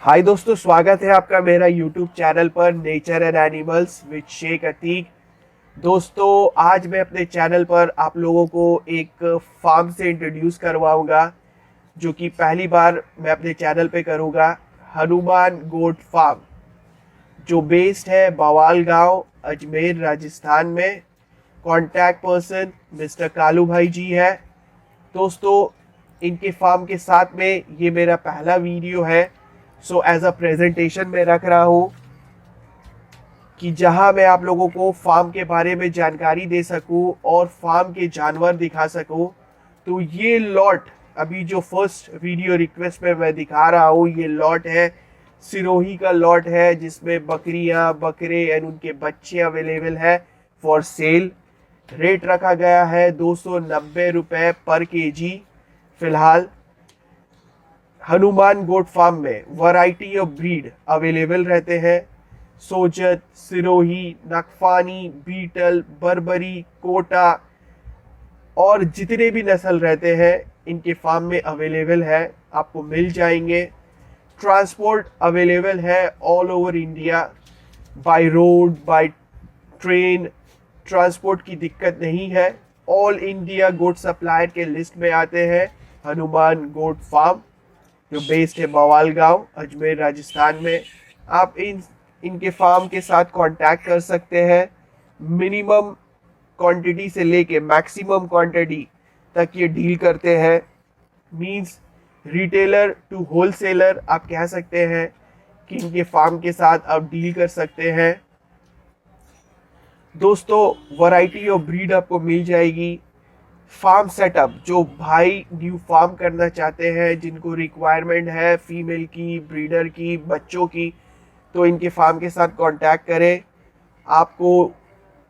हाय दोस्तों, स्वागत है आपका मेरा यूट्यूब चैनल पर nature and animals with Sheikh Atiq. दोस्तों, आज मैं अपने चैनल पर आप लोगों को एक फार्म से इंट्रोड्यूस करवाऊंगा जो कि पहली बार मैं अपने चैनल पे करूंगा। हनुमान गोट फार्म जो बेस्ड है बवाल गांव, अजमेर, राजस्थान में। कॉन्टैक्ट पर्सन मिस्टर कालू भाई जी है। दोस्तों, इनके फार्म के साथ में ये मेरा पहला वीडियो है। सो एज अ प्रेजेंटेशन में रख रहा हूँ कि जहां मैं आप लोगों को फार्म के बारे में जानकारी दे सकूं और फार्म के जानवर दिखा सकूं। तो ये लॉट अभी जो फर्स्ट वीडियो रिक्वेस्ट में मैं दिखा रहा हूँ, ये लॉट है सिरोही का लॉट है जिसमें बकरियां, बकरे एंड उनके बच्चे अवेलेबल है फॉर सेल। रेट रखा गया है 290 रुपये पर केजी। फिलहाल हनुमान गोट फार्म में वैरायटी ऑफ ब्रीड अवेलेबल रहते हैं। सोजत, सिरोही, नगफानी, बीटल, बर्बरी, कोटा और जितने भी नस्ल रहते हैं इनके फार्म में अवेलेबल है, आपको मिल जाएंगे। ट्रांसपोर्ट अवेलेबल है all over India, by road, by train. Transport की दिक्कत नहीं है। ऑल इंडिया गोट सप्लायर के लिस्ट में आते हैं हनुमान गोट फार्म जो बेस्ड है बवाल गांव, अजमेर, राजस्थान में। आप इनके फार्म के साथ कांटेक्ट कर सकते हैं। मिनिमम क्वांटिटी से लेके मैक्सिमम क्वांटिटी तक ये डील करते हैं। मींस रिटेलर टू होलसेलर आप कह सकते हैं कि इनके फार्म के साथ आप डील कर सकते हैं। दोस्तों, वैरायटी ऑफ ब्रीड आपको मिल जाएगी। फार्म सेटअप जो भाई न्यू फार्म करना चाहते हैं, जिनको रिक्वायरमेंट है फीमेल की, ब्रीडर की, बच्चों की, तो इनके फार्म के साथ कांटेक्ट करें, आपको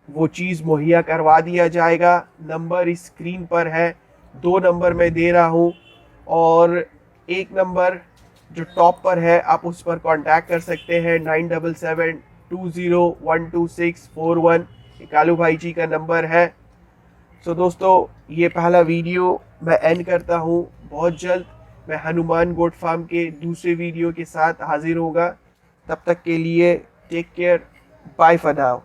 वो चीज़ मुहैया करवा दिया जाएगा। नंबर इस स्क्रीन पर है, 2 नंबर मैं दे रहा हूँ और एक नंबर जो टॉप पर है आप उस पर कांटेक्ट कर सकते हैं। 9772012641 कालू भाई जी का नंबर है। सो दोस्तों, ये पहला वीडियो मैं एंड करता हूँ। बहुत जल्द मैं हनुमान गोट फार्म के दूसरे वीडियो के साथ हाजिर होगा। तब तक के लिए take care, bye for now.